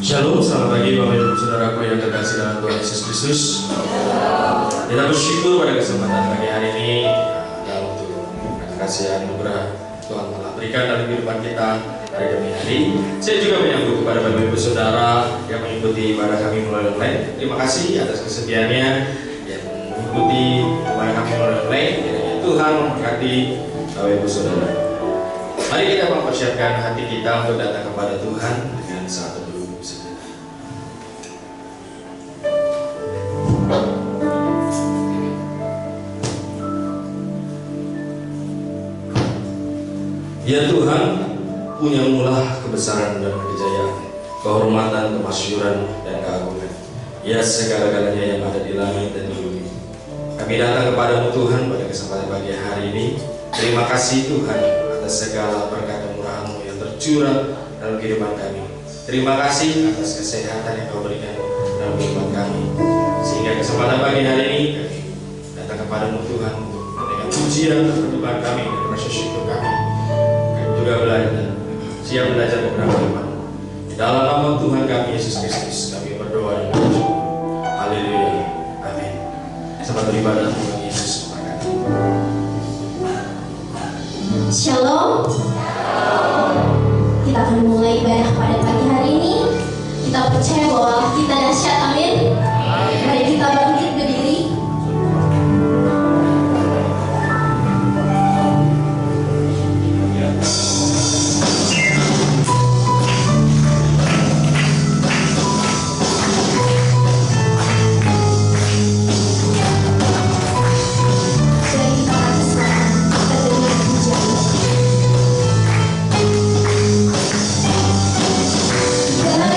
Shalom, selamat pagi Bapak Ibu Saudaraku yang terkasih dalam Tuhan Yesus Kristus. Kita bersyukur pada kesempatan pagi hari ini dalam untuk kasih anugerah Tuhan telah berikan dalam kehidupan kita hari demi hari. Saya juga menyambut kepada Bapak Ibu Saudara yang mengikuti ibadah kami melalui online. Terima kasih atas kesediaannya yang mengikuti ibadah kami melalui online. Kiranya Tuhan memberkati Bapak Ibu Saudara. Mari kita mempersiapkan hati kita untuk datang kepada Tuhan dengan satu doa. Ya Tuhan, punya mulah kebesaran dan kejayaan, kehormatan, kemasyhuran, dan keagungan. Ya segala-galanya yang ada di langit dan di bumi. Kami datang kepadamu Tuhan pada kesempatan pagi hari ini. Terima kasih Tuhan atas segala berkat dan murah-Mu yang tercurah dalam kehidupan kami. Terima kasih atas kesehatan yang Kau berikan dalam kehidupan kami. Sehingga kesempatan pagi hari ini kami datang kepadamu Tuhan untuk mendengar pujian dan persembahan kami dan rasa syukur kami. Juga siap belajar beberapa firman. Di dalam nama Tuhan kami Yesus Kristus kami berdoa dan bersyukur. Haleluya. Amin. Selamat beribadah Tuhan Yesus memberkati. Shalom. Kita akan mulai ibadah pada pagi hari ini. Kita percaya bahwa kita dahsyat. Amin. Mari kita bangkit berdiri.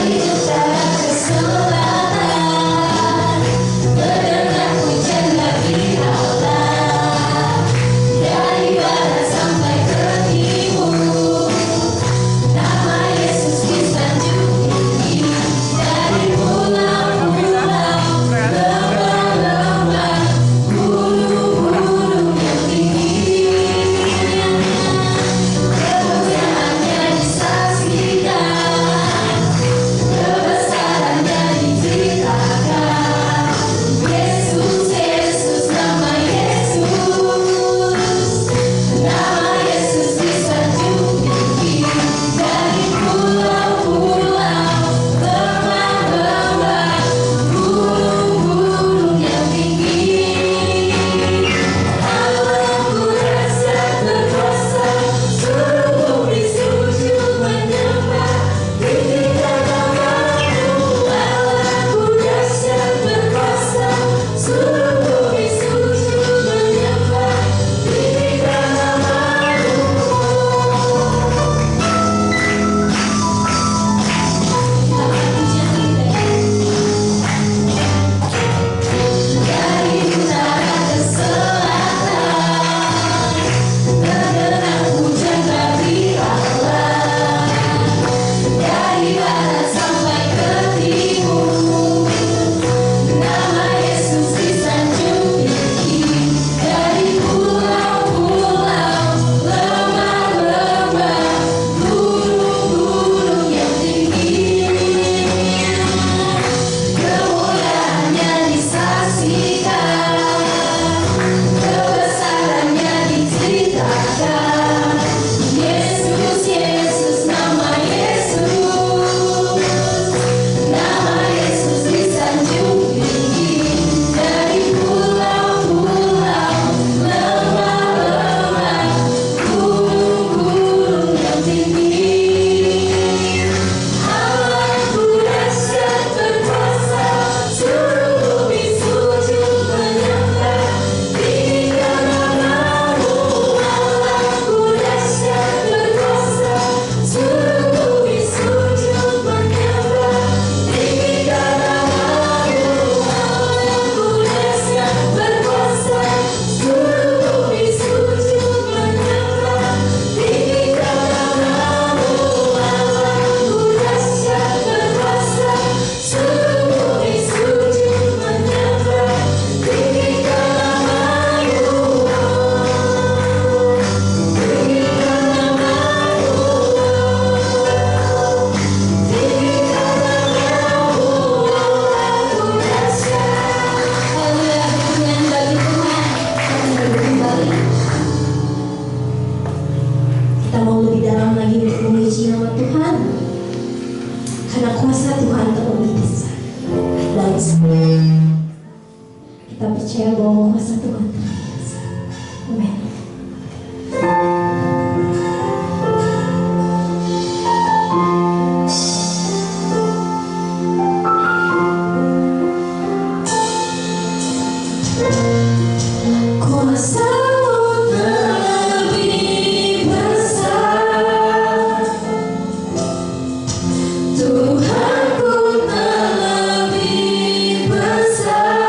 Dari kita kesempatan kita mau lebih dalam lagi untuk memuji nama Tuhan, karena kuasa Tuhan terlebih besar. Dan kita percaya bahwa kuasa Tuhan terlebih besar. Amin. Tuhanku terlebih besar.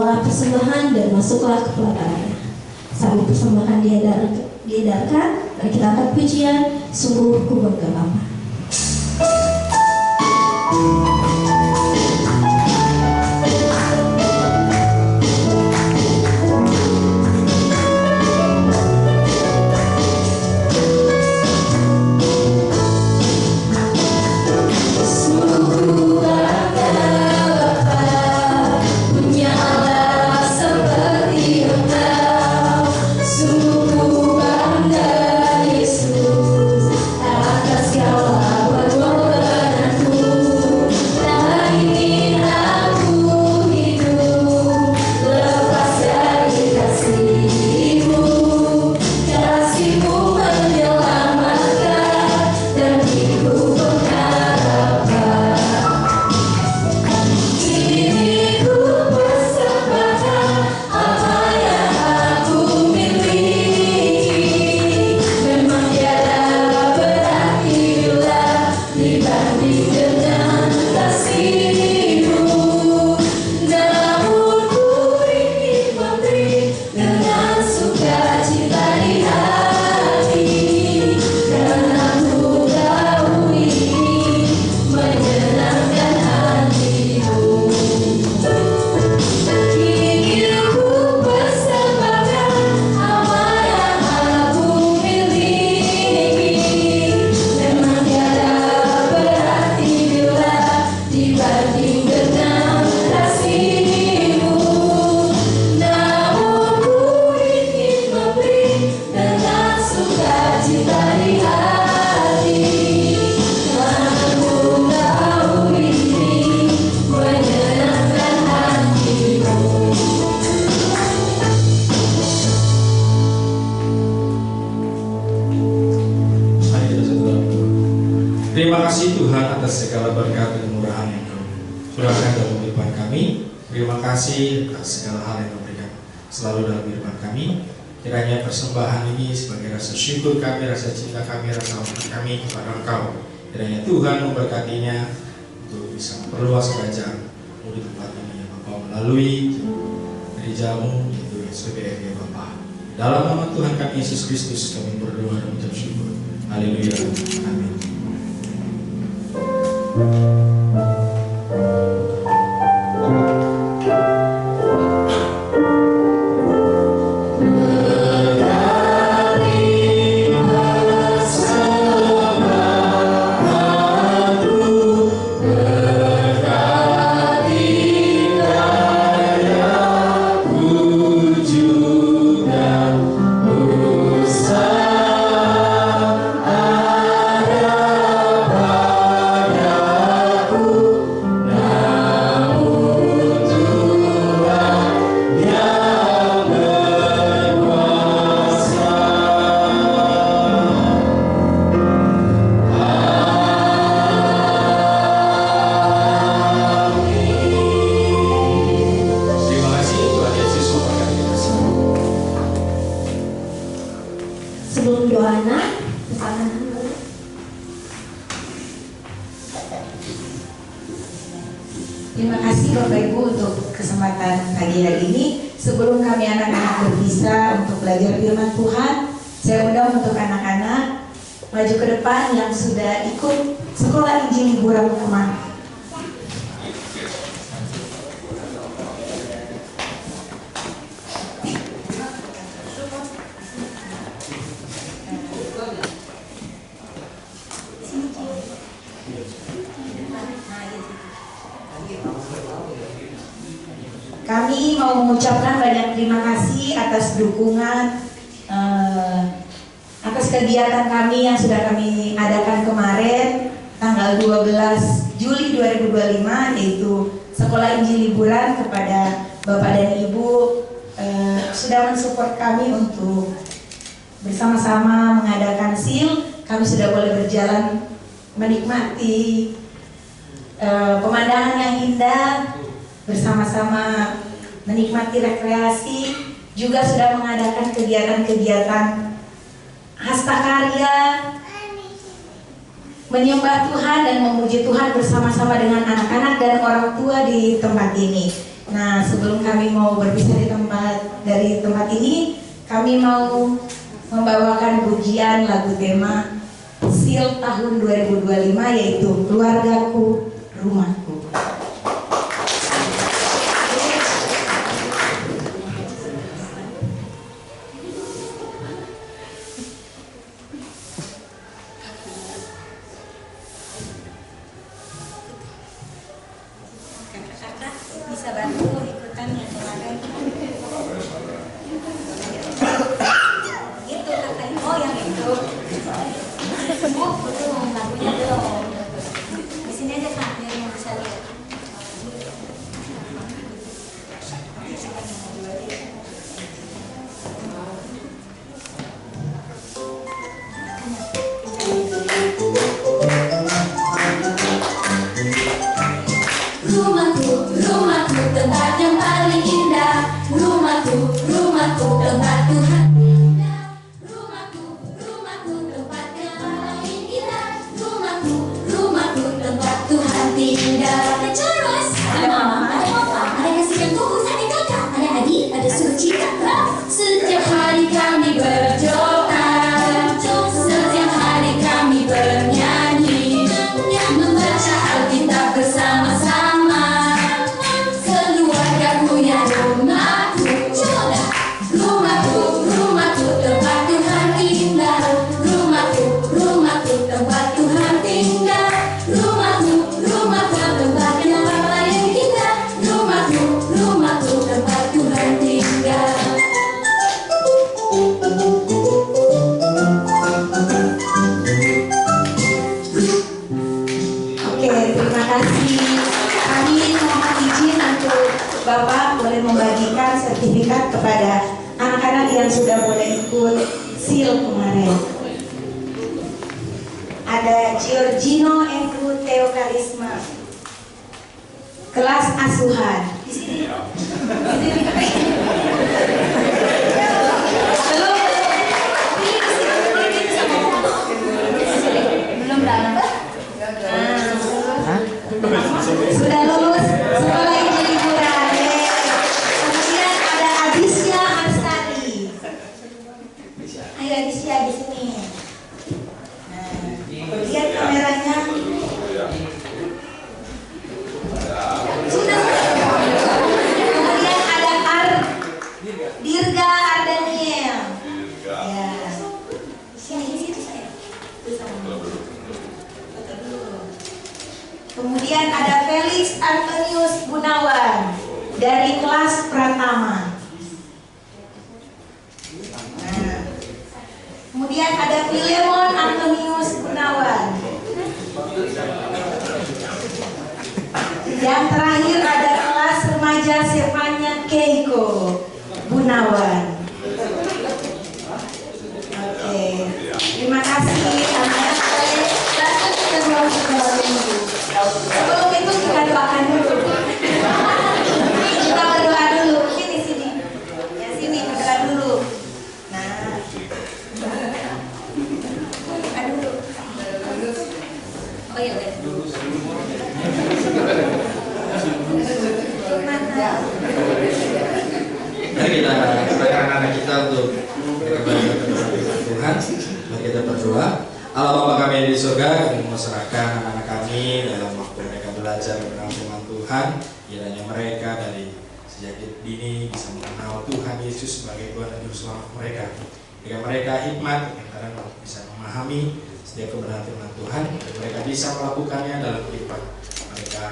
Terimalah persembahan dan masuklah ke pelatarannya. Sambil persembahan diedarkan, mari kita angkat pujian, sungguh ku bangga Bapa. Terima kasih Tuhan atas segala berkat dan murahan yang Kau curahkan dalam kehidupan kami. Terima kasih atas segala hal yang Kau berikan selalu dalam kehidupan kami. Kiranya persembahan ini sebagai rasa syukur kami, rasa cinta kami, rasa hormat kami kepada Engkau. Kiranya Tuhan memberkatinya untuk bisa memperluas kerajaan-Mu di tempat ini ya Bapa, melalui gereja-Mu yaitu SPBF ya Bapa. Dalam nama Tuhan kami Yesus Kristus kami berdoa dan mengucap syukur. Haleluya. Amin. Terima kasih Bapak Ibu untuk kesempatan pagi hari ini. Sebelum kami anak-anak berpisah untuk belajar firman Tuhan, saya undang untuk anak-anak maju ke depan yang sudah ikut sekolah Injil liburan kemarin. Kami mau mengucapkan banyak terima kasih atas dukungan, atas kegiatan kami yang sudah kami adakan kemarin tanggal 12 Juli 2025, yaitu Sekolah Injil Liburan. Kepada Bapak dan Ibu sudah mensupport kami untuk bersama-sama mengadakan SIL. Kami sudah boleh berjalan menikmati pemandangan yang indah, bersama-sama menikmati rekreasi, juga sudah mengadakan kegiatan-kegiatan hastakarya, menyembah Tuhan dan memuji Tuhan bersama-sama dengan anak-anak dan orang tua di tempat ini. Nah, sebelum kami mau berpisah dari tempat ini, kami mau membawakan pujian lagu tema SEAL tahun 2025, yaitu Keluargaku Rumahku. Kakak bisa bantu ikutan ya kemarin. Itu kakak, oh yang itu. Oh belum, lagunya belum. Di sini aja kak, biar yang bisa lihat. Rumahku, rumahku, tempat yang paling indah. Rumahku, rumahku, tempat Tuhan indah. Rumahku, rumahku, tempat yang paling indah. Rumahku, rumahku, tempat Tuhan tinggal. Ada Charles, ada mama, ada papa, ada kasih yang tulus, ada kakak, ada adik, ada sukacita. Setiap hari kami berdoa, setiap hari kami bernyanyi, membaca Alkitab bersama-sama. Keluargaku ya rumahku, rumahku, rumahku, tempat Tuhan indah. Rumahku, rumahku, tempat Tuhan tinggal. Rumahku, rumahku, tempat yang paling indah. Rumahku, rumahku, tempat Tuhan tinggal. Oke, terima kasih. Kami mohon izin untuk Bapak boleh membagikan sertifikat kepada anak-anak yang sudah boleh ikut SEAL kemarin. Ada Giorgino Andrew Theo Karisma, kelas asuhan. Di sini. Di sini. Belum dapat. Sudah lulus sekolah Injil Liburan. Kemudian ada Adisya Astari. Ayo Adisya di sini. Nah, lihat kameranya. Sudah. Kemudian ada Dirga Ardaniel. Ya. Di situ saya. Kemudian ada Felix Antonius Gunawan dari kelas Pratama. Nah, kemudian ada Filemon Antonius Gunawan. Yang terakhir ada kelas remaja Sepanya Keiko Gunawan. Oke, terima kasih. Kita belum sekolah dulu. Sebelum itu kita doakan dulu. Kita berdoa dulu. Sini. Ya sini berdoa dulu. Nah, berdoa dulu. Oh iya udah. Mari kita serahkan anak kita untuk kembali kepada Tuhan. Mari kita berdoa. Allah Bapa kami yang di surga, kami mau serahkan anak-anak kami dalam waktu mereka belajar mengenal firman Tuhan. Kiranya mereka dari sejak dini bisa mengenal Tuhan Yesus sebagai Tuhan dan Juru Selamat mereka. Jika mereka hikmat, kadang bisa memahami setiap kebenaran firman Tuhan, dan mereka bisa melakukannya dalam kehidupan mereka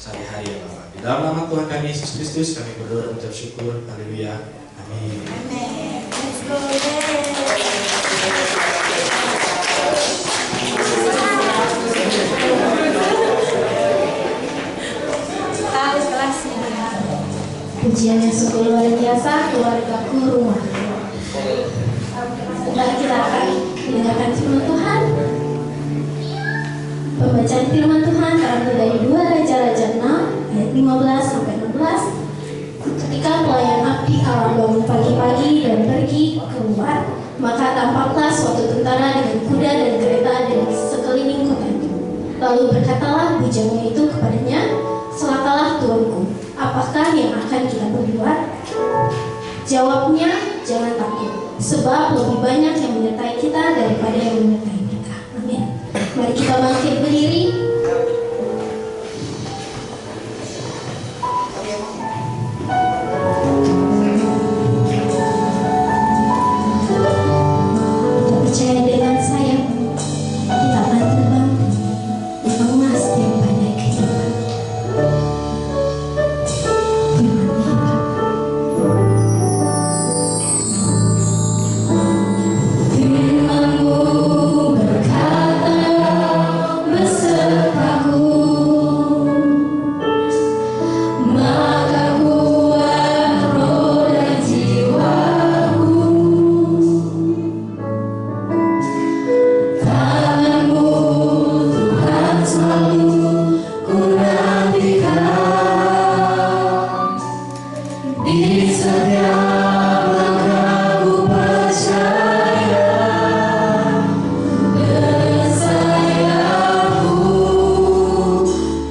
sehari-hari ya Bapak. Di dalam nama Tuhan kami Yesus Kristus kami berdoa dan mengucap syukur. Haleluya. Amin. Amin. Let's go. Tahu kelasnya. Pujian yang sungguh luar biasa, keluargaku rumah. Mari kita akan mendengarkan firman Tuhan. Pembacaan firman Tuhan terambil dari 2 Raja-Raja 6 ayat 15 sampai 16. Ketika pelayan abdi Allah bangun pagi-pagi dan pergi keluar, maka tampaklah suatu tentara dengan kuda dan kereta di sekeliling kota itu. Lalu berkatalah bujangnya itu kepadanya, "Celakalah tuanku, apakah yang akan kita perbuat? Jawabnya, jangan takut, sebab lebih banyak yang menyertai kita daripada yang menyertai mereka. Amin. Mari kita bangkit berdiri. Percaya dengan saya, kita akan terbang di emas yang badai kehidupan. Firman-Mu berkata besertaku, maka kuat roh dan jiwaku. Tangan-Mu Tuhan selalu ku nantikan, di setiap langkahku percaya, dengan sayapmu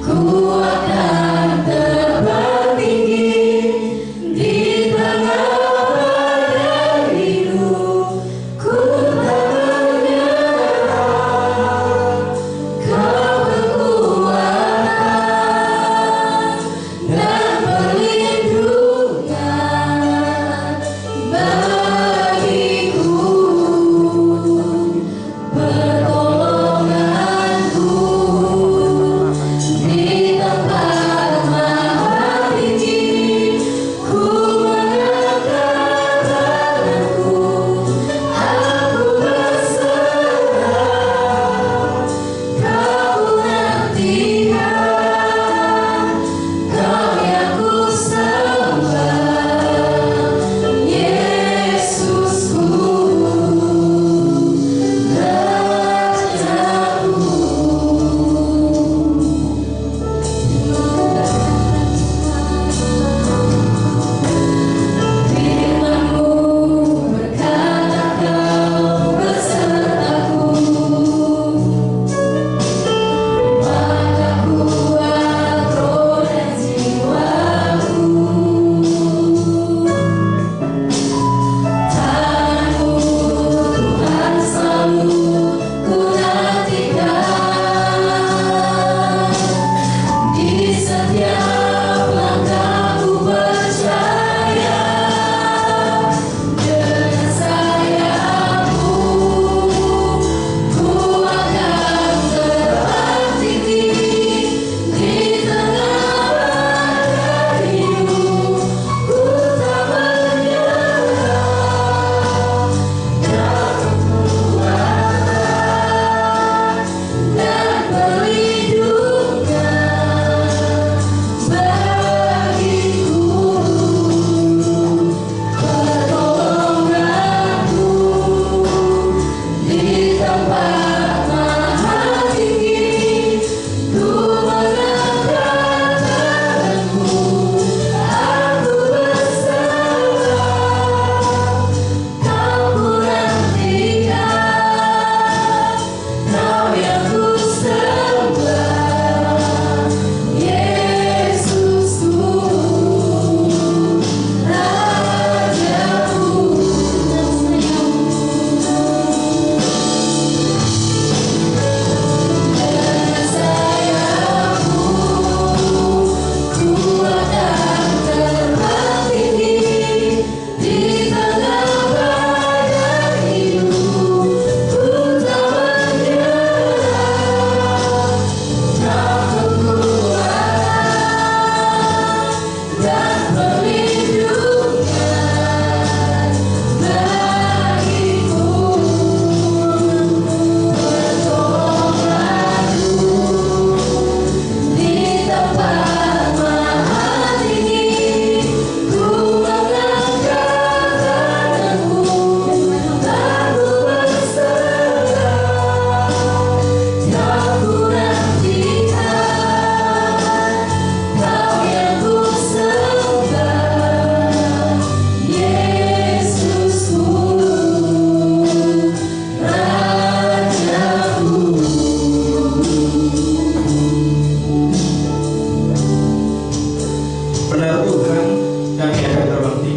ku akan terbang tinggi di tengah badai hidup. Ku tak menyerah, Kau kekuatan dan perlindungan.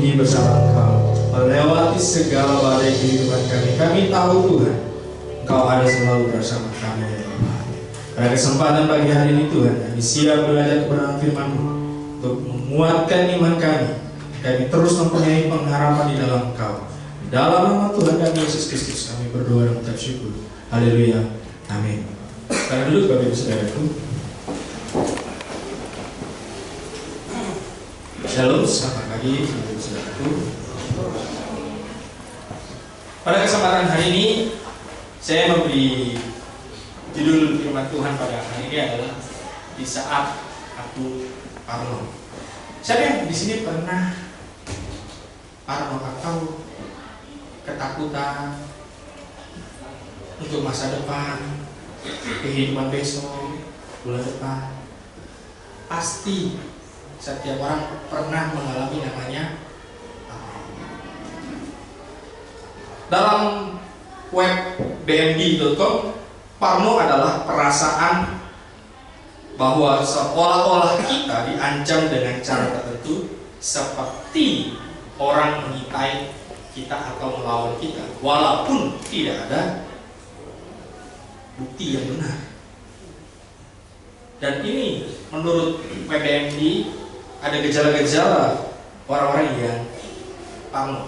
pergi bersama Engkau melewati segala badai kehidupan kami. Kami tahu Tuhan, Engkau ada selalu bersama kami ya Bapa. Pada kesempatan pagi hari ini Tuhan, kami siap belajar kebenaran firman-Mu untuk menguatkan iman kami. Kami terus mempunyai pengharapan di dalam Engkau. Dalam nama Tuhan kami Yesus Kristus kami berdoa dan mengucap syukur. Haleluya. Amin. Sekarang duduk Bapak Ibu Saudaraku. Shalom, selamat pagi Bapak Ibu Saudaraku. Pada kesempatan hari ini saya memberi judul firman Tuhan pada hari ini adalah Di Saat Aku Parno. Siapa yang di sini pernah parno atau ketakutan untuk masa depan, kehidupan besok, bulan depan? Pasti setiap orang pernah mengalami namanya dalam web bmd.com. Parno adalah perasaan bahwa seolah-olah kita diancam dengan cara tertentu, seperti orang mengintai kita atau melawan kita, walaupun tidak ada bukti yang benar. Dan ini menurut WBMD ada gejala-gejala orang-orang yang parno,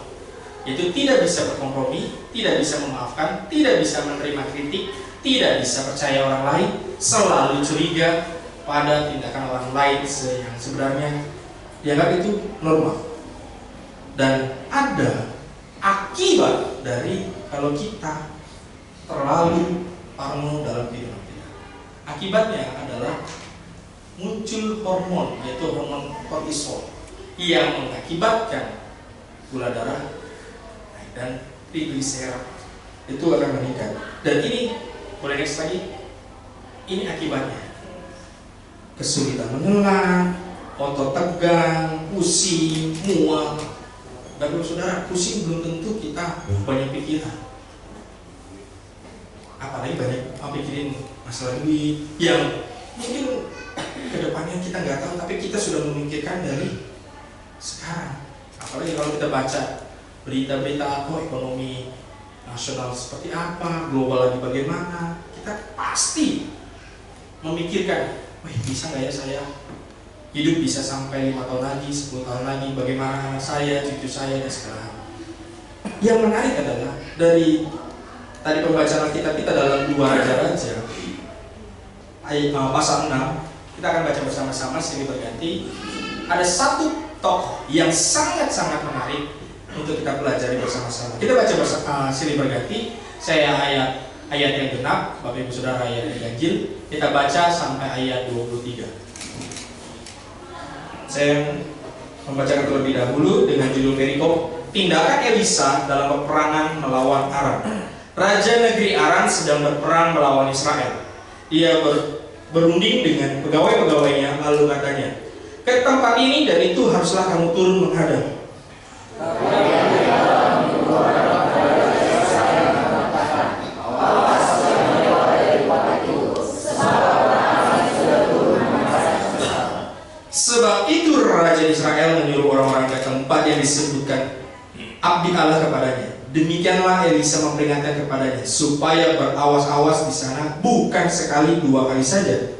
yaitu tidak bisa berkompromi, tidak bisa memaafkan, tidak bisa menerima kritik, tidak bisa percaya orang lain, selalu curiga pada tindakan orang lain yang sebenarnya dianggap itu normal. Dan ada akibat dari kalau kita terlalu parno dalam kehidupan kita. Akibatnya adalah muncul hormon, yaitu hormon kortisol, yang mengakibatkan gula darah dan trigliserat itu akan meningkat. Dan ini boleh next lagi, ini akibatnya kesulitan mengelah, otot tegang, pusing, mual. Dan saudara, pusing belum tentu kita banyak pikiran, apalagi banyak mikirin masalah duit yang mungkin kedepannya kita nggak tahu, tapi kita sudah memikirkan dari sekarang. Apalagi kalau kita baca berita-berita atau ekonomi nasional seperti apa, global lagi bagaimana, kita pasti memikirkan, wah bisa nggak ya saya hidup bisa sampai 5 tahun lagi, 10 tahun lagi, bagaimana anak saya, cucu saya, dan sekarang. Yang menarik adalah dari tadi pembacaan kita dalam 2 raja-raja pasal 6, kita akan baca bersama-sama silih berganti. Ada satu tokoh yang sangat-sangat menarik untuk kita pelajari bersama-sama. Kita baca silih berganti. Saya ayat yang genap, Bapak Ibu Saudara ayat yang ganjil. Kita baca sampai ayat 23. Saya membacakan terlebih dahulu dengan judul perikop tindakan Elisa dalam peperangan melawan Aram. Raja negeri Aram sedang berperang melawan Israel. Dia berunding dengan pegawai-pegawainya, lalu katanya, ke tempat ini dan itu haruslah kamu turun menghadap. Sebab itu Raja Israel menyuruh orang-orang ke tempat yang disebutkan abdi Allah kepadanya. Demikianlah Elisa memperingatkan kepadanya supaya berawas-awas di sana, bukan sekali 2 kali saja.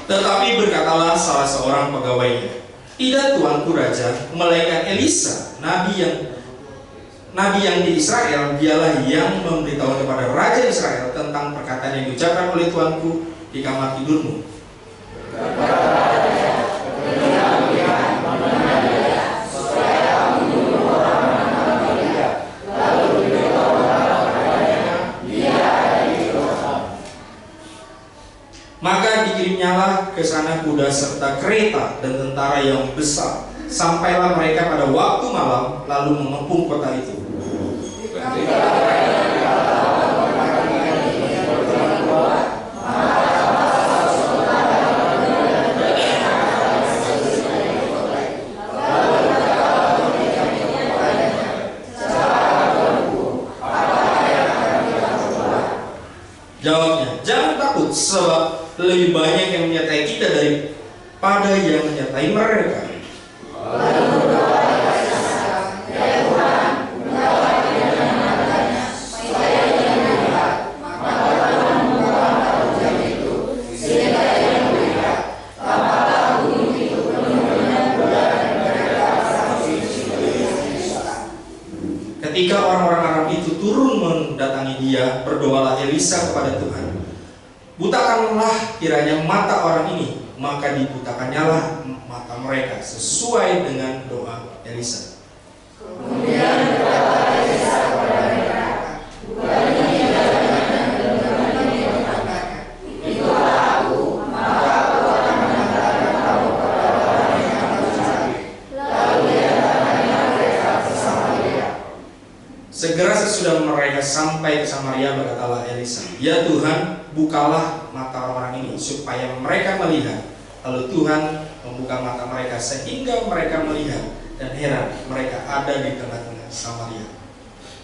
Tetapi berkatalah salah seorang pegawainya, tidak tuanku raja, melainkan Elisa, nabi yang di Israel, dialah yang memberitahu kepada Raja Israel tentang perkataan yang diucapkan oleh tuanku di kamar tidurmu. Maka dikirimnyalah ke sana kuda serta kereta dan tentara yang besar. Sampailah mereka pada waktu malam, lalu mengepung kota itu. takut, sebab lebih banyak yang menyertai kita daripada yang menyertai mereka. Ketika orang-orang Arab itu turun mendatangi dia, berdoalah Elisa kepada Tuhan, butakanlah kiranya mata orang ini, maka dibutakannyalah mata mereka sesuai dengan doa Elisa. Kemudian berkata Elisa kepada mereka, bukannya itulah aku, maka aku akan mengantarkan kamu kepada orang yang kamu cari. Lalu diantarkannya mereka ke Samaria. Segera sesudah mereka sampai ke Samaria, berkatalah Elisa, ya Tuhan, bukalah mata orang ini supaya mereka melihat. Lalu Tuhan membuka mata mereka sehingga mereka melihat, dan heran, mereka ada di tengah-tengah Samaria.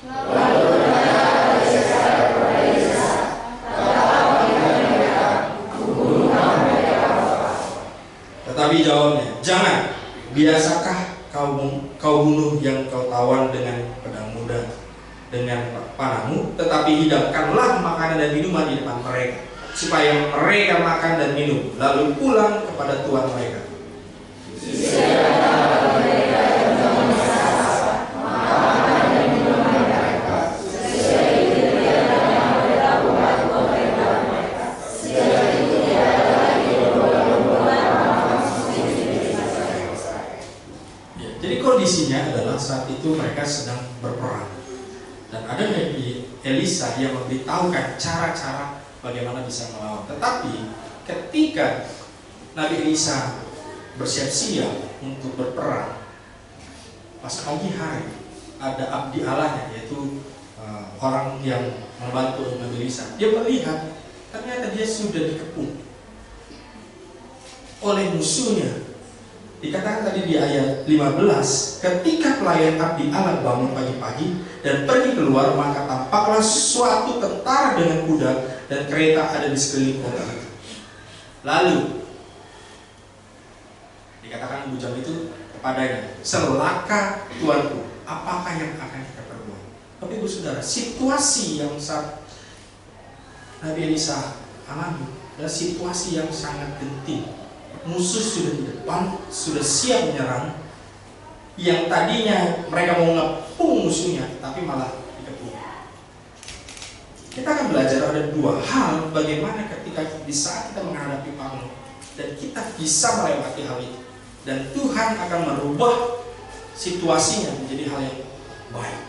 Lalu berkata Elisa kepada Elisa, tetapi jawabnya, jangan. Biasakah kau bunuh yang kau tawan dengan pedang muda, dengan panahmu? Tetapi hidangkanlah makanan dan minuman di depan mereka, supaya mereka makan dan minum, lalu pulang kepada tuan mereka. Jadi kondisinya adalah saat itu mereka sedang berperang, dan ada Nabi Elisa yang memberitahukan cara-cara bagaimana bisa melawan. Tetapi ketika Nabi Elisa bersiap-siap untuk berperang, pas pagi hari ada abdi Allahnya, yaitu orang yang membantu Nabi Elisa. Dia melihat ternyata dia sudah dikepung oleh musuhnya. Dikatakan tadi di ayat 15, ketika pelayan abdi Allah bangun pagi-pagi dan pergi keluar, maka tampaklah suatu tentara dengan kuda dan kereta ada di sekeliling kota itu. Lalu dikatakan bujang itu kepadanya, celaka tuanku, apakah yang akan kita perbuat? Tapi ibu saudara, situasi yang saat Nabi Elisa alami adalah situasi yang sangat genting. Musuh sudah di depan, sudah siap menyerang. Yang tadinya mereka mau ngepung musuhnya, tapi malah dikepung. Kita akan belajar ada dua hal bagaimana ketika di saat kita menghadapi panggung dan kita bisa melewati hal itu, dan Tuhan akan merubah situasinya menjadi hal yang baik.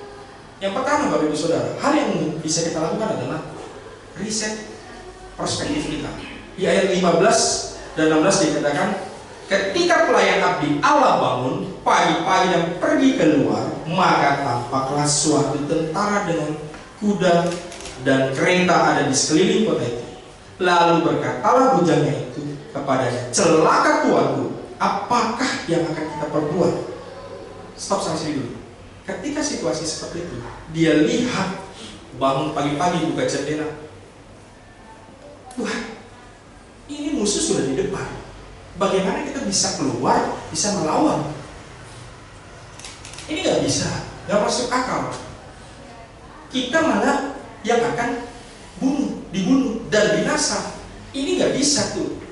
Yang pertama, Bapak Ibu Saudara, hal yang bisa kita lakukan adalah riset perspektif kita. Di ayat 15 dan 16 dikatakan, ketika pelayan abdi Allah bangun pagi-pagi dan pergi keluar, maka tampaklah suatu tentara dengan kuda dan kereta ada di sekeliling kota itu. Lalu berkatalah bujangnya itu kepadanya, celaka tuanku, apakah yang akan kita perbuat? Stop sampai sini dulu. Ketika situasi seperti itu, dia lihat bangun pagi-pagi buka jendela. Tuhan, ini musuh sudah di depan. Bagaimana kita bisa keluar, bisa melawan? Ini gak bisa, gak masuk akal. Kita malah yang akan dibunuh dan binasa. Ini gak bisa tuh.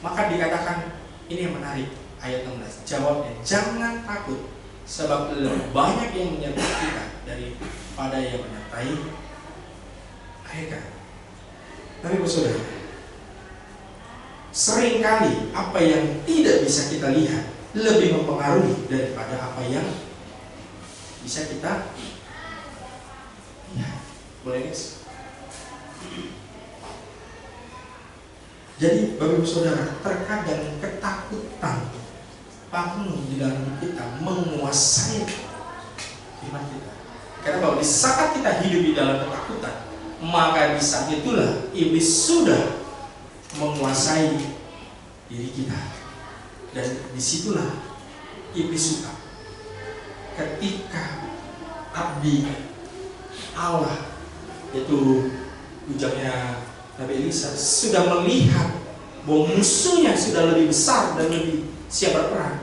Maka dikatakan, ini yang menarik, ayat 16. Jawabnya, jangan takut, sebab lebih banyak yang menyertai kita daripada yang menyertai mereka. Tapi saudara, seringkali apa yang tidak bisa kita lihat lebih mempengaruhi daripada apa yang bisa kita lihat. Boleh guys? Jadi Bapak Ibu Saudara, terkadang ketakutan penuh di dalam kita menguasai iman kita. Karena bahwa di saat kita hidup di dalam ketakutan, maka di saat itulah iblis sudah menguasai diri kita, dan disitulah iblis suka. Ketika abdi Allah, yaitu bujangnya Nabi Elisa sudah melihat bahwa musuhnya sudah lebih besar dan lebih siap berperang.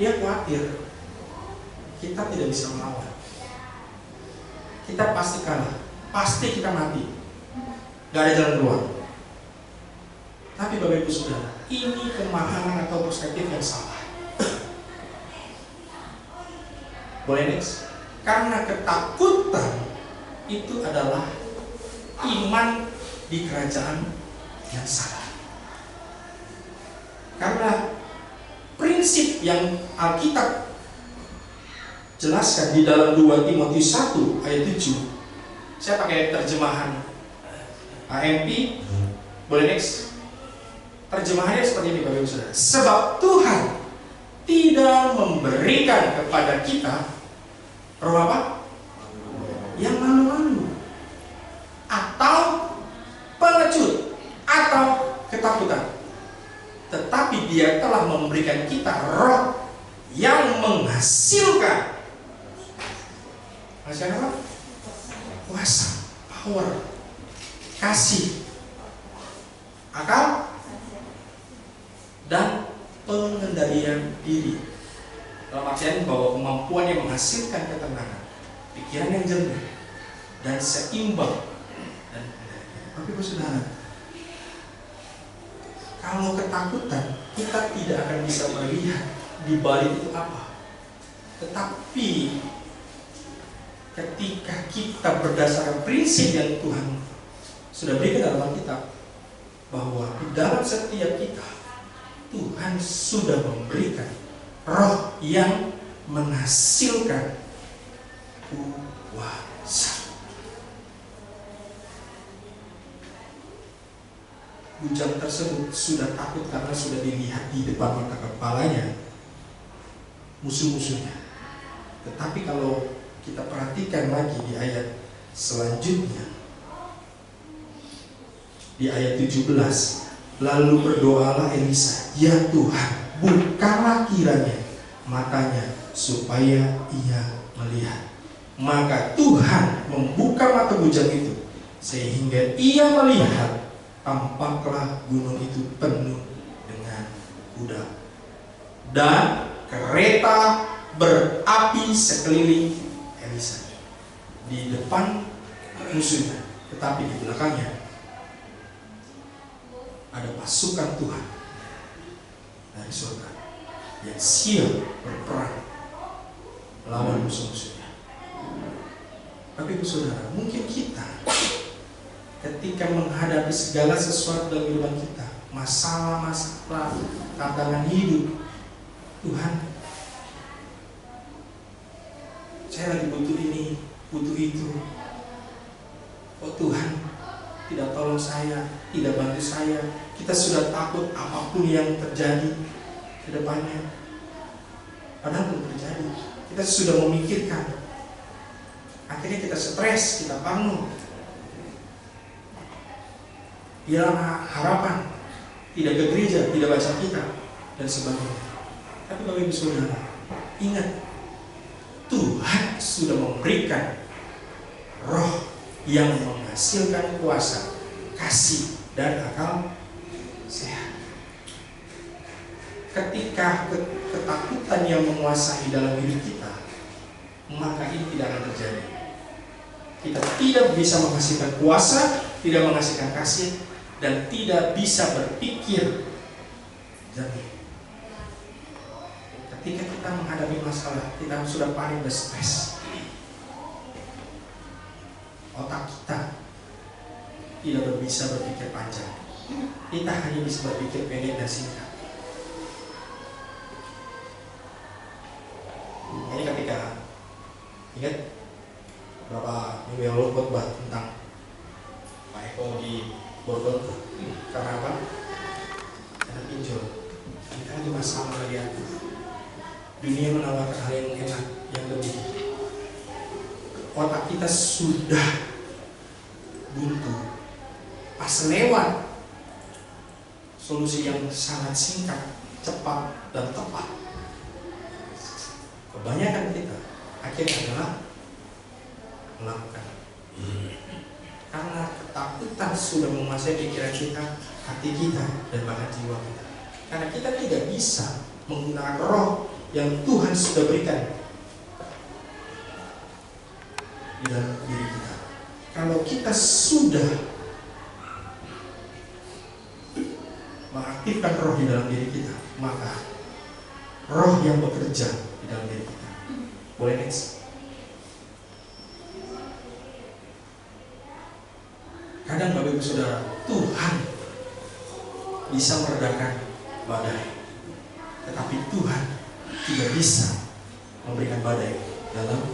Dia khawatir kita tidak bisa melawan. Kita pasti kalah, pasti kita mati. Gak ada jalan keluar. Tapi Bapak Ibu Saudara, ini pemahaman atau perspektif yang salah. Boleh next? Karena ketakutan itu adalah iman di kerajaan yang salah. Karena prinsip yang Alkitab jelaskan di dalam 2 Timotius 1 ayat 7. Saya pakai terjemahan AMP. Boleh next? Terjemahannya seperti ini Bapak Ibu Saudara. Sebab Tuhan tidak memberikan kepada kita roh apa? Yang malu-malu, atau pengecut, atau ketakutan. Tetapi Dia telah memberikan kita roh yang menghasilkan apa? Kuasa, power, kasih, akal, dan pengendalian diri. Dalam artian bahwa kemampuan yang menghasilkan ketenangan, pikiran yang jernih dan seimbang. Dan tapi Saudara, kalau ketakutan, kita tidak akan bisa melihat di balik itu apa. Tetapi ketika kita berdasarkan prinsip yang Tuhan sudah berikan dalam Alkitab, bahwa di dalam setiap kita Tuhan sudah memberikan roh yang menghasilkan kuasa. Bujang tersebut sudah takut karena sudah dilihat di depan mata kepalanya musuh-musuhnya. Tetapi kalau kita perhatikan lagi di ayat selanjutnya, di ayat 17, lalu berdoalah Elisa, ya Tuhan, bukalah kiranya matanya supaya ia melihat. Maka Tuhan membuka mata bujang itu sehingga ia melihat, tampaklah gunung itu penuh dengan kuda dan kereta berapi sekeliling Elisa. Di depan musuhnya, tetapi di belakangnya ada pasukan Tuhan dari surga yang siap berperang melawan musuh-musuhnya. Tapi Saudara, mungkin kita ketika menghadapi segala sesuatu dalam kehidupan kita, masalah-masalah, tantangan hidup, Tuhan, saya lagi butuh ini, butuh itu. Oh Tuhan, tidak tolong saya, tidak bantu saya. Kita sudah takut apapun yang terjadi ke depannya. Padahal belum terjadi. Kita sudah memikirkan. Akhirnya kita stres, kita parno. Hilang harapan, tidak ke gereja, tidak baca kitab, dan sebagainya. Tapi Bapak Ibu Saudara, ingat, Tuhan sudah memberikan roh yang menghasilkan kuasa, kasih, dan akal sehat. Ketika ketakutan yang menguasai dalam hidup kita, maka ini tidak akan terjadi. Kita tidak bisa menghasilkan kuasa, tidak menghasilkan kasih, dan tidak bisa berpikir jernih. Ketika kita menghadapi masalah, kita sudah panik dan stres. Otak kita tidak bisa berpikir panjang. Kita hanya bisa berpikir pendek dan singkat. Ini ketika ingat beberapa minggu yang lalu khotbah tentang Pak Eko di Bogor. Karena apa? Karena pinjol. Kita lagi masalah lagi aku. Dunia menawarkan hal yang enak, yang lebih. Otak kita sudah buntu. Pas lewat solusi yang sangat singkat, cepat, dan tepat, kebanyakan kita akhirnya adalah melakukan. Karena ketakutan ketakutan sudah menguasai pikiran kita, hati kita, dan bahkan jiwa kita. Karena kita tidak bisa menggunakan roh yang Tuhan sudah berikan di dalam diri kita. Kalau kita sudah mengaktifkan roh di dalam diri kita, maka roh yang bekerja di dalam diri kita. Boleh next? Kadang Bapak Ibu Saudara, Tuhan bisa meredakan badai, tetapi Tuhan tidak bisa memberikan badai dalam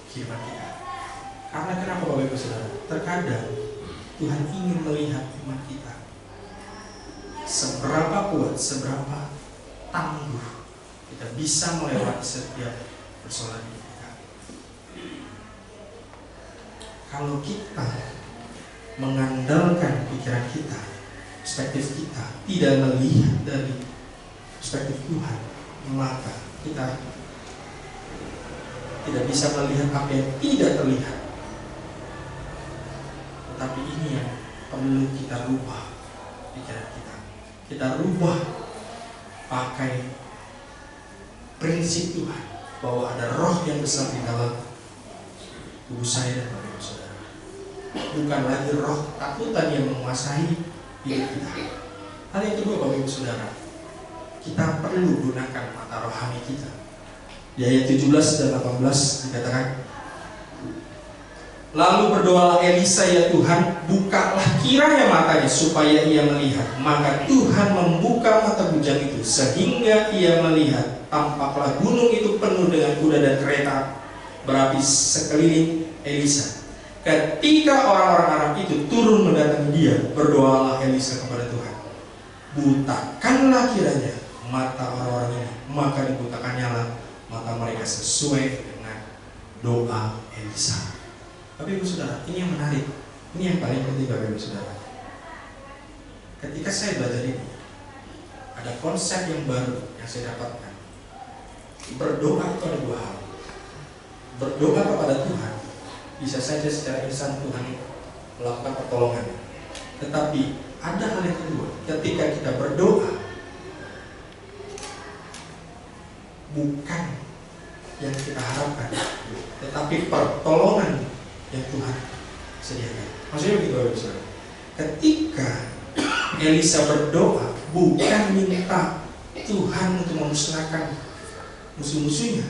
kehidupan kita. Karena kenapa Bapak Ibu Saudara? Terkadang Tuhan ingin melihat iman kita, seberapa kuat, seberapa tangguh kita bisa melewati setiap persoalan kita. Kalau kita mengandalkan pikiran kita, perspektif kita, tidak melihat dari perspektif Tuhan, maka kita tidak bisa melihat apa yang tidak terlihat. Tetapi ini yang perlu kita rubah pikiran kita. Kita rubah pakai prinsip Tuhan bahwa ada roh yang besar di dalam tubuh saya dan Bapak Ibu Saudara. Bukan lagi roh ketakutan yang menguasai diri kita. Hal yang kedua Bapak Ibu Saudara, kita perlu gunakan mata rohani kita. Di ayat 17 dan 18 dikatakan, lalu berdoalah Elisa, ya Tuhan, bukalah kiranya matanya supaya ia melihat. Maka Tuhan membuka mata bujang itu sehingga ia melihat. Tampaklah gunung itu penuh dengan kuda dan kereta berapi sekeliling Elisa. Ketika orang-orang Arab itu turun mendatangi dia, berdoalah Elisa kepada Tuhan, butakanlah kiranya mata orang-orang ini. Maka dibutakannya lah mata mereka sesuai dengan doa Elisa. Bapak Ibu Saudara, ini yang menarik. Ini yang paling penting Bapak Ibu Saudara. Ketika saya belajar ini, ada konsep yang baru yang saya dapatkan. Berdoa itu ada dua hal. Berdoa kepada Tuhan, bisa saja secara insan Tuhan melakukan pertolongan. Tetapi ada hal yang kedua, ketika kita berdoa, bukan yang kita harapkan, tetapi pertolongan yang Tuhan sediakan. Maksudnya begitu Bapak Ibu. Ketika Elisa berdoa, bukan minta Tuhan untuk memusnahkan musuh-musuhnya,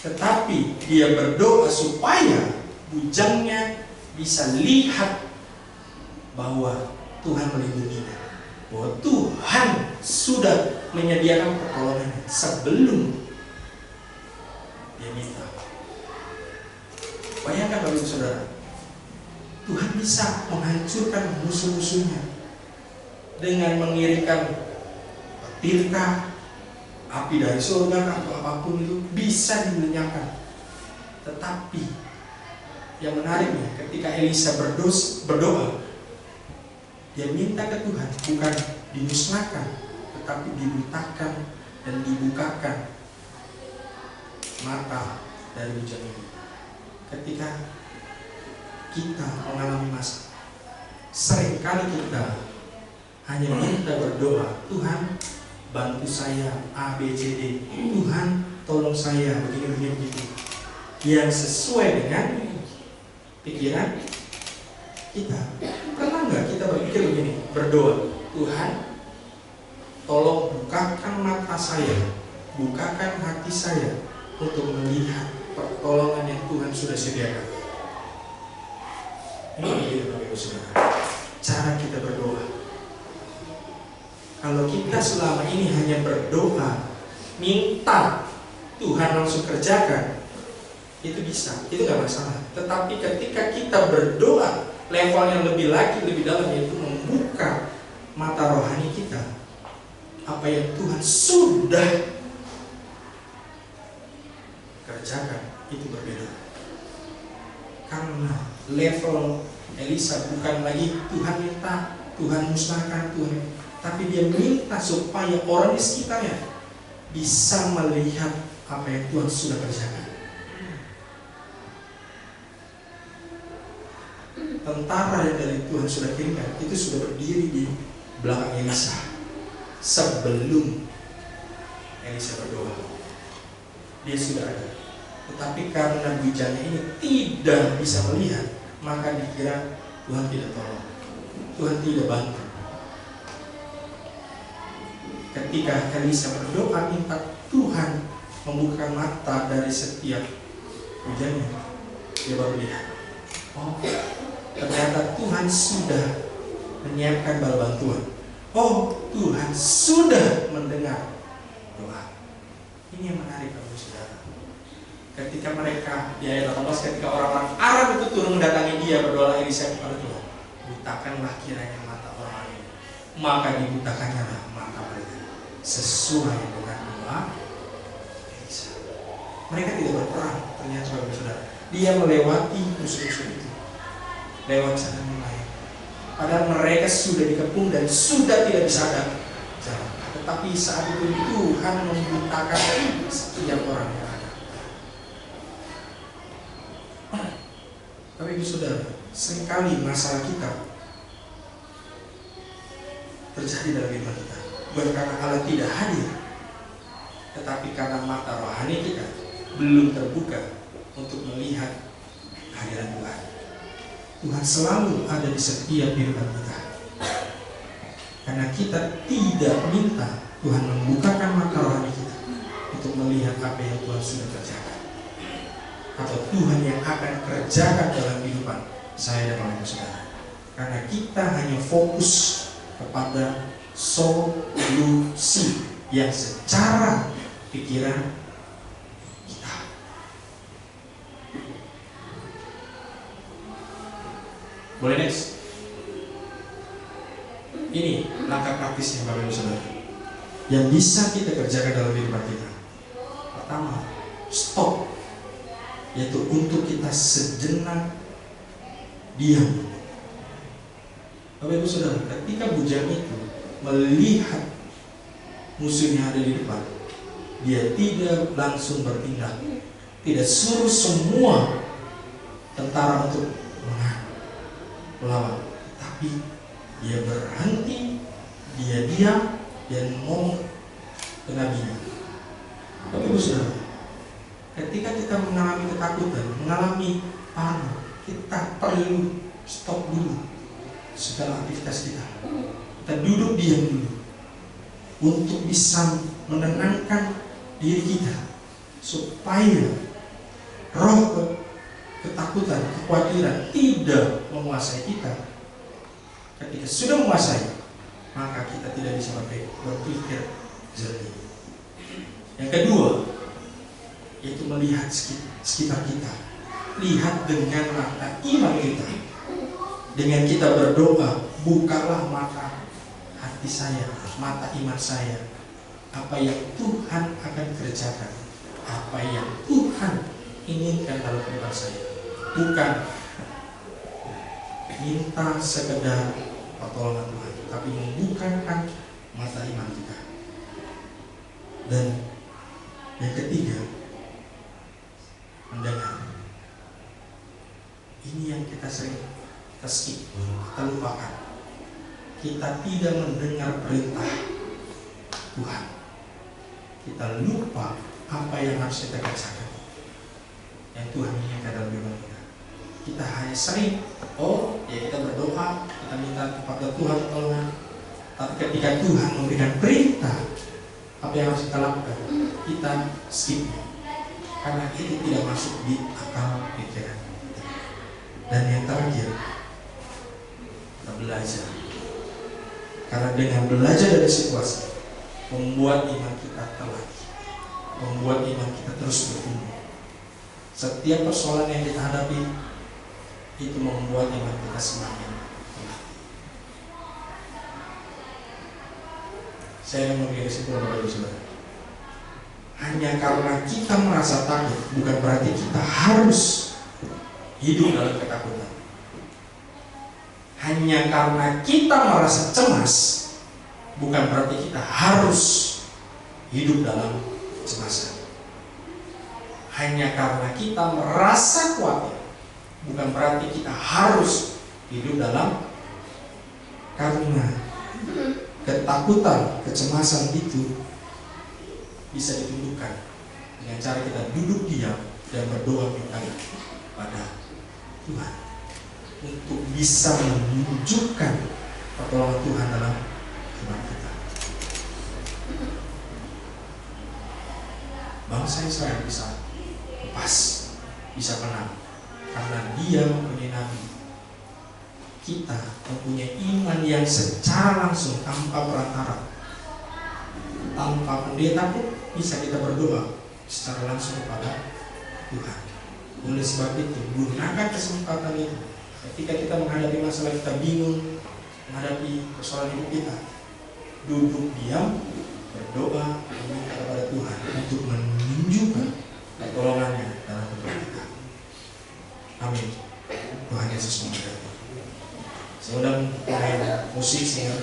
tetapi dia berdoa supaya bujangnya bisa lihat bahwa Tuhan melindunginya, bahwa Tuhan sudah menyediakan pertolongan sebelum dia minta. Bayangkan Bapak Ibu Saudara, Tuhan bisa menghancurkan musuh-musuhnya dengan mengirimkan petirkah, api dari surga atau apapun itu bisa dilenyapkan. Tetapi yang menariknya, ketika Elisa berdoa, dia minta ke Tuhan bukan dimusnahkan, tetapi dibutakan dan dibukakan mata dari bujang ini. Ketika kita mengalami masalah, seringkali kita hanya minta berdoa, Tuhan bantu saya A, B, C, D. Tuhan tolong saya begini. Yang sesuai dengan pikiran kita. Pernah nggak kita berpikir begini, berdoa, Tuhan tolong bukakan mata saya, bukakan hati saya untuk melihat pertolongan yang Tuhan sudah sediakan. Ini begitu Bapak Ibu Saudara, cara kita berdoa. Kalau kita selama ini hanya berdoa, minta Tuhan langsung kerjakan, itu bisa, itu gak masalah. Tetapi ketika kita berdoa, level yang lebih dalam, yaitu membuka mata rohani kita, apa yang Tuhan sudah kerjakan, itu berbeda. Karena level Elisa bukan lagi Tuhan minta, Tuhan musnahkan, Tuhan, tapi dia minta supaya orang di sekitarnya bisa melihat apa yang Tuhan sudah kerjakan. tentara yang dari Tuhan sudah kirimkan itu sudah berdiri di belakang Elisa sebelum Elisa berdoa. Dia sudah ada. Tetapi karena bujangnya ini tidak bisa melihat, maka dikira Tuhan tidak tolong, Tuhan tidak bantu. Ketika Elisa berdoa minta Tuhan membuka mata dari setiap bujangnya, dia baru lihat, oh ternyata Tuhan sudah menyiapkan bala bantuan. Oh, Tuhan sudah mendengar doa. Ini yang menarik, Bapak Saudara. Ketika mereka di ayat 18, ketika orang-orang Arab itu turun mendatangi dia, berdoa Elisa kepada Tuhan, butakanlah kiranya mata orang ini, maka dibutakannya mata mereka sesuai dengan doa Elisa. Mereka tidak berperang, ternyata Bapak Saudara. Dia melewati musuh-musuh itu, lewat sana mulai. Padahal mereka sudah dikepung dan sudah tidak bisa ada jalan. Tetapi saat itu Tuhan membutakan setiap orang yang ada. Tapi Ibu Saudara, seringkali masalah kita terjadi dalam iman kita, bukan karena Allah tidak hadir, tetapi karena mata rohani kita belum terbuka untuk melihat kehadiran Tuhan. Tuhan selalu ada di setiap kehidupan kita. Karena kita tidak minta Tuhan membukakan mata rohani kita untuk melihat apa yang Tuhan sudah kerjakan, atau Tuhan yang akan kerjakan dalam kehidupan saya dan Bapak Saudara. Karena kita hanya fokus kepada solusi yang secara pikiran kita. Boleh next? Ini langkah praktisnya Bapak Ibu Saudara yang bisa kita kerjakan dalam kehidupan kita. Pertama, stop, yaitu untuk kita sejenak diam. Bapak Ibu Saudara, ketika bujang itu melihat musuhnya ada di depan, dia tidak langsung bertindak, tidak suruh semua tentara untuk melawan, tapi dia berhenti, dia diam dan ngomong ke nabinya. Bapak Ibu Saudara, ketika kita mengalami ketakutan, mengalami panik, kita perlu stop dulu segala aktivitas kita. Kita duduk diam dulu untuk bisa menenangkan diri kita, supaya roh ketakutan, kekhawatiran tidak menguasai kita. Ketika sudah menguasai, maka kita tidak bisa berpikir jernih. Yang kedua, yaitu melihat sekitar kita. Lihat dengan mata iman kita. Dengan kita berdoa, bukalah mata hati saya, mata iman saya. Apa yang Tuhan akan kerjakan, apa yang Tuhan inginkan dalam kehidupan saya. Bukan minta sekedar pertolongan Tuhan, tapi membukakan mata iman kita. Dan yang ketiga, mendengar. Ini yang kita sering skip, kita lupakan. Kita tidak mendengar perintah Tuhan. Kita lupa apa yang harus kita kerjakan, yang Tuhan inginkan dalam kehidupan kita. Kita hanya sering, kita berdoa, kita minta kepada Tuhan pertolongan. Tapi ketika Tuhan memberikan perintah, apa yang harus kita lakukan, kita skip, karena itu tidak masuk di akal pikiran. Dan yang terakhir, kita belajar. Karena dengan belajar dari situasi, membuat iman kita terlatih, membuat iman kita terus bertumbuh. Setiap persoalan yang kita hadapi, itu membuat iman kita semakin terlatih. Saya akan memberi kesimpulan kepada saudara. Hanya karena kita merasa takut, bukan berarti kita harus hidup dalam ketakutan. Hanya karena kita merasa cemas, bukan berarti kita harus hidup dalam kecemasan. Hanya karena kita merasa khawatir, bukan berarti kita harus hidup dalam karena ketakutan, kecemasan itu bisa ditundukkan dengan cara kita duduk diam dan berdoa minta pada Tuhan untuk bisa menunjukkan pertolongan Tuhan dalam kehidupan kita. Bangsa Israel bisa lepas, bisa menang karena dia mempunyai nabi. Kita mempunyai iman yang secara langsung tanpa perantara, tanpa pendeta pun bisa kita berdoa secara langsung kepada Tuhan. Oleh sebab itu, gunakan kesempatan itu ketika kita menghadapi masalah, kita bingung menghadapi persoalan hidup kita, duduk diam, berdoa, meminta kepada Tuhan untuk menunjukkan pertolongannya dalam hidup kita. Amin. Tuhan Yesus memberkati. Saya undang pemain musik singer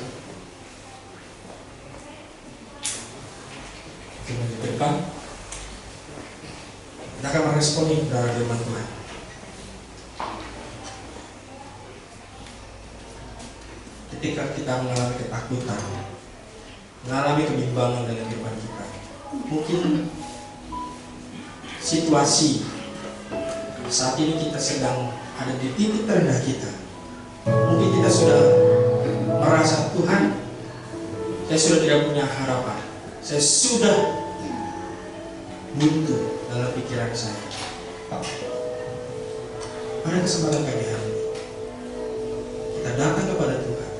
untuk maju ke depan. Kita akan meresponi dari firman Tuhan. Ketika kita mengalami ketakutan, mengalami kebimbangan dalam kehidupan kita, mungkin situasi saat ini kita sedang ada di titik terendah kita. Mungkin kita sudah merasa, Tuhan, saya sudah tidak punya harapan, saya sudah buntu dalam pikiran saya. Pada kesempatan pagi hari ini, kita datang kepada Tuhan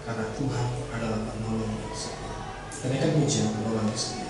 karena Tuhan adalah penolong yang setia. Dan akan puji penolong yang setia.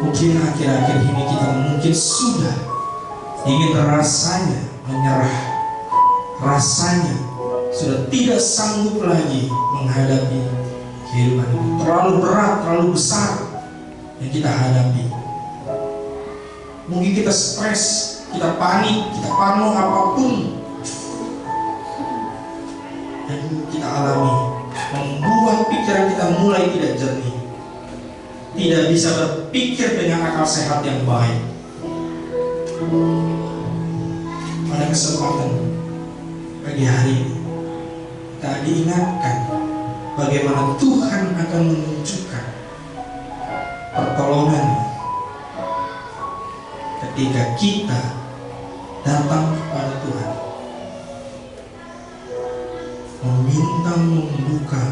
Mungkin akhir-akhir ini kita mungkin sudah ingin rasanya menyerah, rasanya sudah tidak sanggup lagi menghadapi kehidupan ini. Terlalu berat, terlalu besar yang kita hadapi. Mungkin kita stres, kita panik, kita parno apapun yang kita alami, membuat pikiran kita mulai tidak jernih, tidak bisa berpikir dengan akal sehat yang baik. Pada kesempatan pagi hari ini, kita diingatkan bagaimana Tuhan akan menunjukkan pertolongan ketika kita datang kepada Tuhan, meminta membuka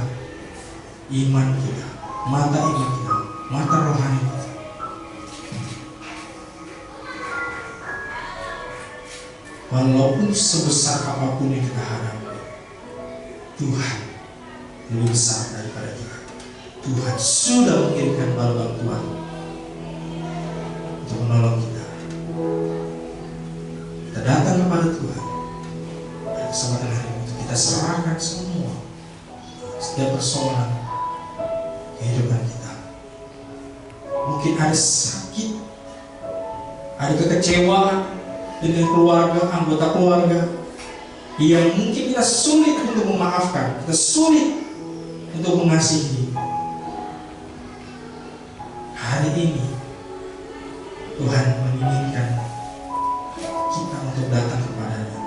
iman kita, mata iman kita, mata rohani kita. Walaupun sebesar apapun yang kita hadapi, Tuhan lebih besar daripada kita. Tuhan sudah mengirimkan bantuan untuk menolong kita. Kita datang kepada Tuhan pada kesempatan hari ini, kita serahkan semua, setiap persoalan kehidupan kita. Mungkin ada sakit, ada kekecewaan dengan keluarga, anggota keluarga yang mungkin kita sulit untuk memaafkan, kita sulit untuk mengasihi. Hari ini Tuhan menginginkan kita untuk datang kepada-Nya,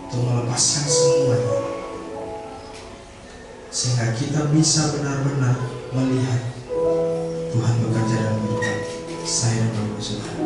untuk melepaskan semuanya, sehingga kita bisa benar-benar melihat Tuhan bekerja dalam kehidupan saya dan Bapak Saudara.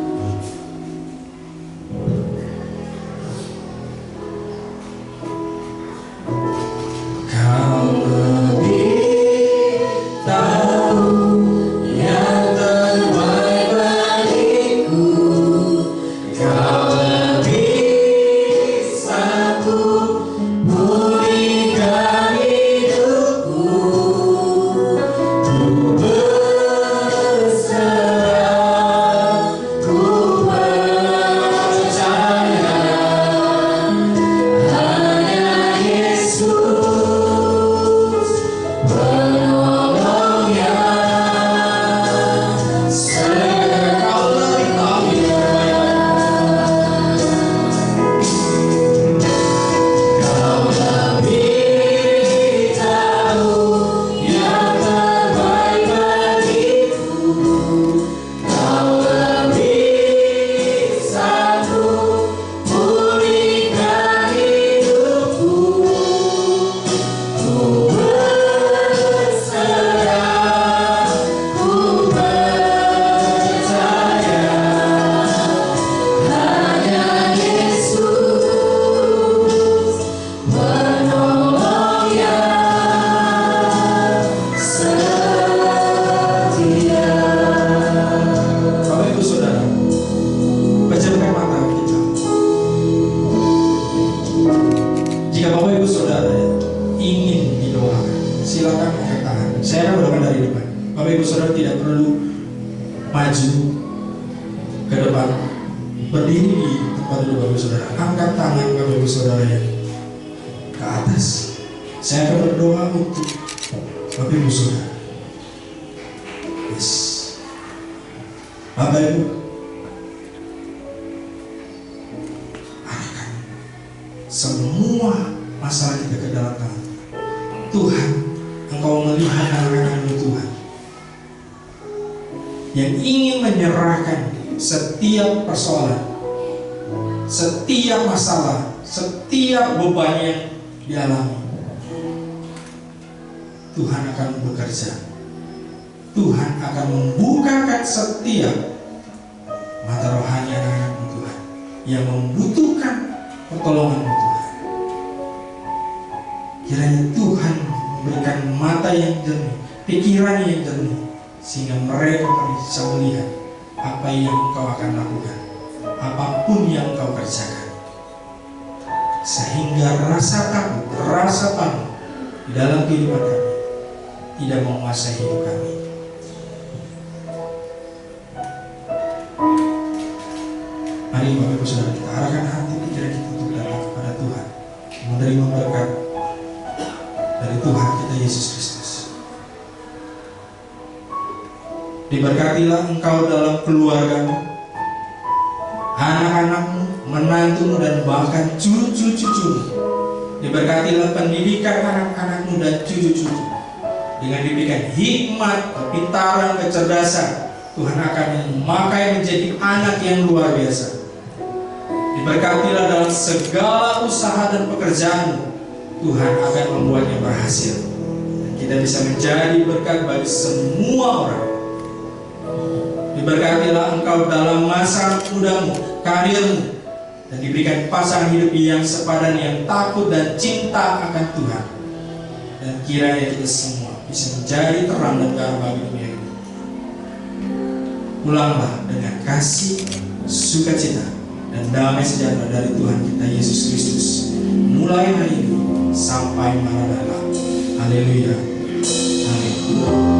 Semua masalah kita ke dalam tangan Tuhan. Engkau melihat anak-anak-Mu Tuhan yang ingin menyerahkan setiap persoalan, setiap masalah, setiap beban yang dialami. Tuhan akan bekerja. Tuhan akan membukakan setiap mata rohani anak-anak-Mu Tuhan yang membutuhkan pertolongan-Mu Tuhan. Kiranya Tuhan memberikan mata yang jernih, pikiran yang jernih, sehingga mereka bisa melihat apa yang Engkau akan lakukan, apapun yang Engkau kerjakan, sehingga rasa takut, rasa panik di dalam kehidupan kami tidak menguasai hidup kami. Mari Bapak Ibu Saudara, kita arahkan hati pikiran kita untuk datang kepada Tuhan. menerima berkat dari Tuhan kita Yesus Kristus. Diberkatilah engkau dalam keluargamu, anak-anakmu, menantumu, dan bahkan cucu-cucumu. Diberkatilah pendidikan anak-anakmu dan cucu-cucu. Dengan diberikan hikmat, kepintaran, kecerdasan, Tuhan akan memakai menjadi anak yang luar biasa. Diberkatilah dalam segala usaha dan pekerjaanmu. Tuhan akan membuatnya berhasil. Dan kita bisa menjadi berkat bagi semua orang. Diberkatilah engkau dalam masa mudamu, karirmu, dan diberikan pasangan hidup yang sepadan, yang takut dan cinta akan Tuhan. Dan kiranya kita semua bisa menjadi terang dan garam bagi dunia ini. Pulanglah dengan kasih, sukacita, dan damai sejahtera dari Tuhan kita Yesus Kristus, mulai hari ini sampai maranatha. Haleluya. Amin.